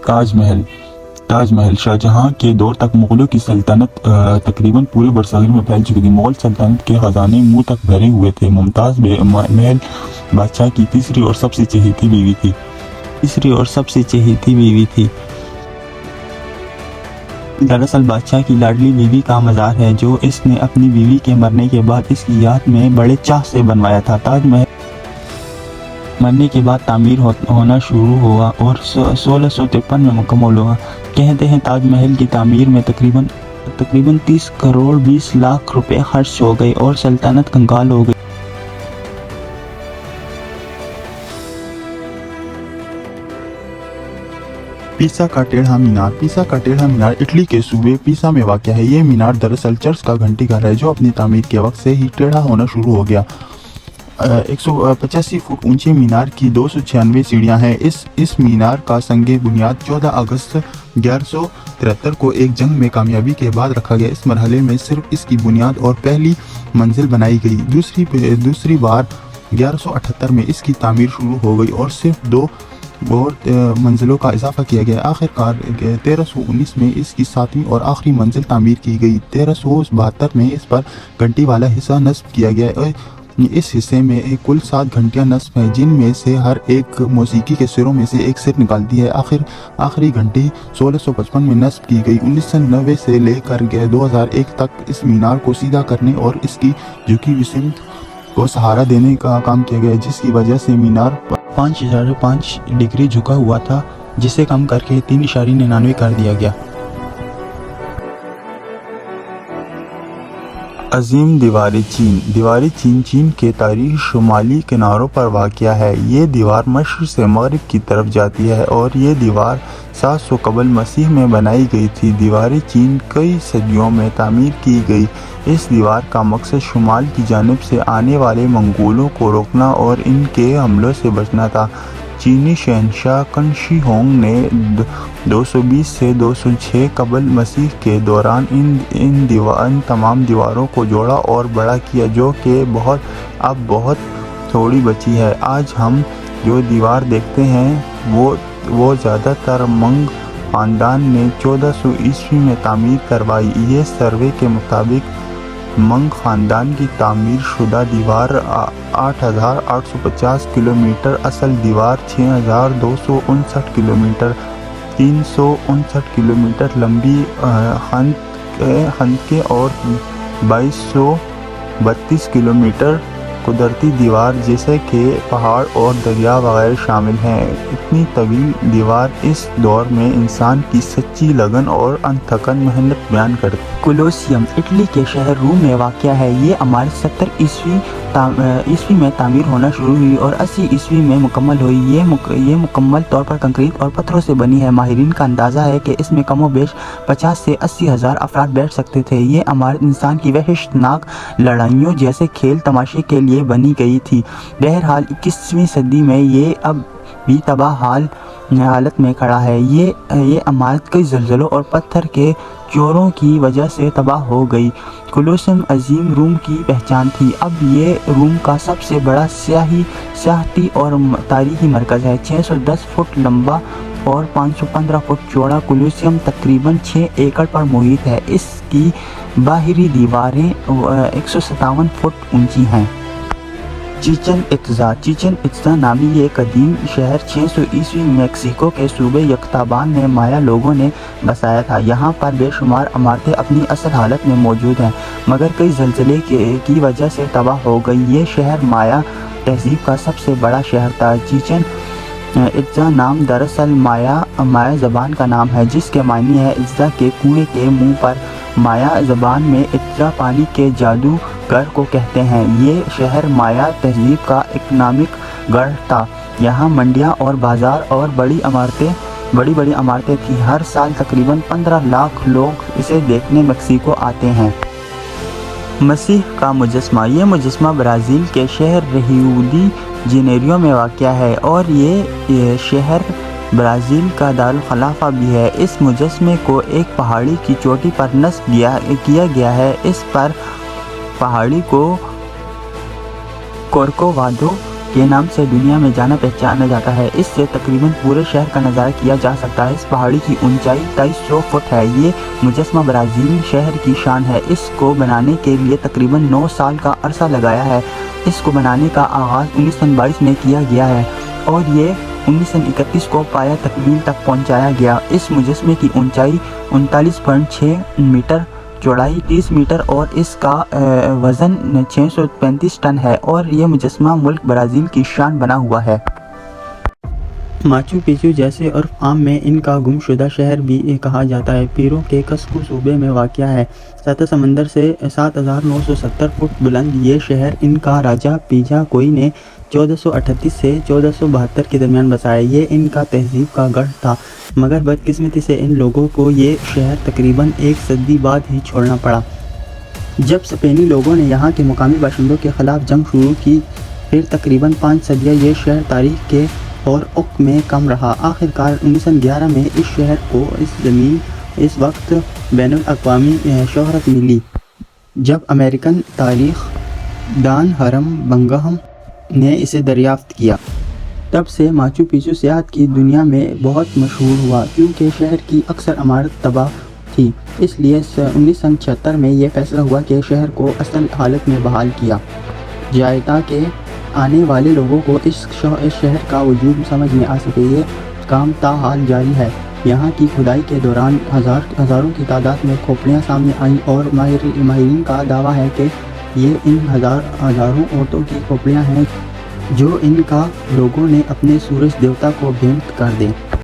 ताज महल शाहजहां के दौर तक मुगलों की सल्तनत तकरीबन पूरे बरसागर में फैल चुकी थी। मुगल सल्तनत के खजाने मुंह तक भरे हुए थे। मुमताज महल बादशाह की तीसरी और सबसे चहेती बीवी थी। दरअसल बादशाह की लाडली बीवी का मज़ार है, जो इसने अपनी बीवी के मरने के बाद इसकी याद में बड़े चाह से बनवाया था। ताजमहल मरने के बाद तामीर होना शुरू हुआ और 1653 में मुकम्मल हुआ। कहते हैं ताजमहल की तामीर में तकरीबन 30 करोड़ 20 लाख रुपए खर्च हो गए और सल्तनत कंगाल हो गई। पीसा का टेढ़ा मीनार इटली के सूबे पीसा में वाक़ है। ये मीनार दरअसल चर्च का घंटी घर है, जो अपनी तामीर के वक्त से ही टेढ़ा होना शुरू हो गया। 185 फुट ऊंचे मीनार की 296 सीढ़ियां हैं। इस मीनार का संगे बुनियाद 14 अगस्त 1173 को एक जंग में कामयाबी के बाद रखा गया। इस मरहले में सिर्फ इसकी बुनियाद और पहली मंजिल बनाई गई। दूसरी बार 1178 में इसकी तामीर शुरू हो गई और सिर्फ 2 और मंजिलों का इजाफा किया गया। आखिरकार 1319 में इसकी 7वीं और आखिरी मंजिल तामीर की गई। 1372 में इस पर घंटी वाला हिस्सा नस्ब किया गया। इस हिस्से में कुल 7 घंटियां नस्ब हैं, जिनमें से हर एक मौसीकी के सिरों में से एक सिर निकालती है। आखिरी घंटी 1655 में नस्ब की गई। 1990 से लेकर 2001 तक इस मीनार को सीधा करने और इसकी झुकी हुई सिमत को सहारा देने का काम किया गया, जिसकी वजह से मीनार 5.5 डिग्री झुका हुआ था, जिसे कम करके 3.99 कर दिया गया। अजीम दीवार चीन के तारीखी शुमाली किनारों पर वाक़या है। ये दीवार मशरिक़ से मग़रिब की तरफ जाती है और ये दीवार 700 कबल मसीह में बनाई गई थी। दीवार चीन कई सदियों में तामीर की गई। इस दीवार का मकसद शुमाल की जानिब से आने वाले मंगोलों को रोकना और इनके हमलों से बचना था। चीनी शहंशाह कन शी हुआंग ने 220 से 206 कबल मसीह के दौरान इन तमाम दीवारों को जोड़ा और बड़ा किया, जो कि अब बहुत थोड़ी बची है। आज हम जो दीवार देखते हैं वो ज़्यादातर मंग ख़ानदान ने 1400 ईस्वी में तामीर करवाई। ये सर्वे के मुताबिक मंग ख़ानदान की तामीर शुदा दीवार 8850 किलोमीटर, असल दीवार 6259 किलोमीटर, 359 किलोमीटर लंबी हंके और 2232 किलोमीटर कुदरती दीवार, जैसे कि पहाड़ और दरिया वगैरह शामिल हैं। इतनी तवील दीवार इस दौर में इंसान की सच्ची लगन और अनथकन मेहनत बयान करती है। कोलोसियम इटली के शहर रोम में वाक़या है। ये इमारत 70 ईस्वी में तामीर होना शुरू हुई और 80 ईस्वी में मुकम्मल हुई। ये मुकम्मल तौर पर कंक्रीट और पत्थरों से बनी है। माहिरीन का अंदाज़ा है कि इसमें कमोबेश 50 से 80 हज़ार अफराद बैठ सकते थे। ये इमारत इंसान की वहशतनाक लड़ाइयों जैसे खेल तमाशे के लिए बनी गई थी। बहरहाल 21वीं सदी में ये अब भी तबाह हालत में खड़ा है। ये इमारत कई ज़लज़लों और पत्थर के चोरों की वजह से तबाह हो गई। कोलोसियम अजीम रोम की पहचान थी। अब ये रोम का सबसे बड़ा सियाहती और तारीखी मरकज़ है। 610 फुट लंबा और 515 फुट चौड़ा कोलोसियम तकरीबन 6 एकड़ पर मुहित है। इसकी बाहरी दीवारें 157 फुट ऊंची हैं। चिचन इत्ज़ा नामी ये कदीम शहर 600 ईस्वी मैक्सिको के सूबे यक्ताबान में माया लोगों ने बसाया था। यहाँ पर बेशुमार इमारतें अपनी असल हालत में मौजूद हैं, मगर कई ज़लज़ले की वजह से तबाह हो गई। ये शहर माया तहज़ीब का सबसे बड़ा शहर था। चिचन इत्ज़ा नाम दरअसल माया ज़बान का नाम है, जिसके मायने है इत्ज़ा के कुएं के मुंह पर। माया ज़बान में इत्ज़ा पानी के जादूगर को कहते हैं। ये शहर माया तहज़ीब का इकनॉमिक गढ़ था। यहाँ मंडियाँ और बाज़ार और बड़ी बड़ी इमारतें थीं। हर साल तकरीबन 15 लाख लोग इसे देखने मेक्सिको आते हैं। मसीह का मुजस्मा ये मुजस्मा ब्राज़ील के शहर रियो डी जनेरियो में वाक़या है और ये शहर ब्राज़ील का दारुल खलाफा भी है। इस मुजस्मे को एक पहाड़ी की चोटी पर नस्ब किया गया है। इस पर पहाड़ी को कोर्कोवाडो کے نام سے دنیا میں جانا پہچانا جاتا ہے۔ اس سے تقریباً پورے شہر کا نظارہ کیا جا سکتا ہے۔ اس پہاڑی کی اونچائی 2300 فٹ ہے۔ یہ مجسمہ برازیل شہر کی شان ہے۔ اس کو بنانے کے لیے تقریباً 9 سال کا عرصہ لگایا ہے۔ اس کو بنانے کا آغاز 1922 میں کیا گیا ہے اور یہ 1931 کو پایہ تکمیل تک پہنچایا گیا۔ اس مجسمے کی اونچائی 39.6 میٹر، چوڑائی 30 میٹر اور اس کا وزن 635 ٹن ہے اور یہ مجسمہ ملک برازیل کی شان بنا ہوا ہے۔ ماچو پیچو جیسے عرف عام میں ان کا گم شدہ شہر بھی کہا جاتا ہے، پیرو کے کسکو صوبے میں واقع ہے۔ سطح سمندر سے 7970 فٹ بلند یہ شہر ان کا راجہ پیجا کوئی نے 1438 سے 1472 کے درمیان بسایا۔ یہ ان کا تہذیب کا گڑھ تھا، مگر بدقسمتی سے ان لوگوں کو یہ شہر تقریباً 1 صدی بعد ہی چھوڑنا پڑا۔ جب اسپینی لوگوں نے یہاں کے مقامی باشندوں کے خلاف جنگ شروع کی، پھر تقریباً 5 صدیاں یہ شہر تاریخ کے اور عق میں کم رہا۔ آخرکار 1911 میں اس شہر کو اس وقت بین الاقوامی شہرت ملی جب امریکن تاریخ دان ہرم بنگہم نے اسے دریافت کیا۔ تب سے ماچو پیچو سیاحت کی دنیا میں بہت مشہور ہوا، کیونکہ شہر کی اکثر عمارت تباہ تھی۔ اس لیے 1976 میں یہ فیصلہ ہوا کہ شہر کو اصل حالت میں بحال کیا جائے تاکہ آنے والے لوگوں کو اس شہر کا وجود سمجھ میں آ سکے۔ یہ کام تاحال جاری ہے۔ یہاں کی کھدائی کے دوران ہزاروں کی تعداد میں کھوپڑیاں سامنے آئیں اور ماہرین کا دعویٰ ہے کہ یہ ان ہزاروں عورتوں کی کھوپڑیاں ہیں جو ان کا لوگوں نے اپنے سورج دیوتا کو بھیٹ کر دیں۔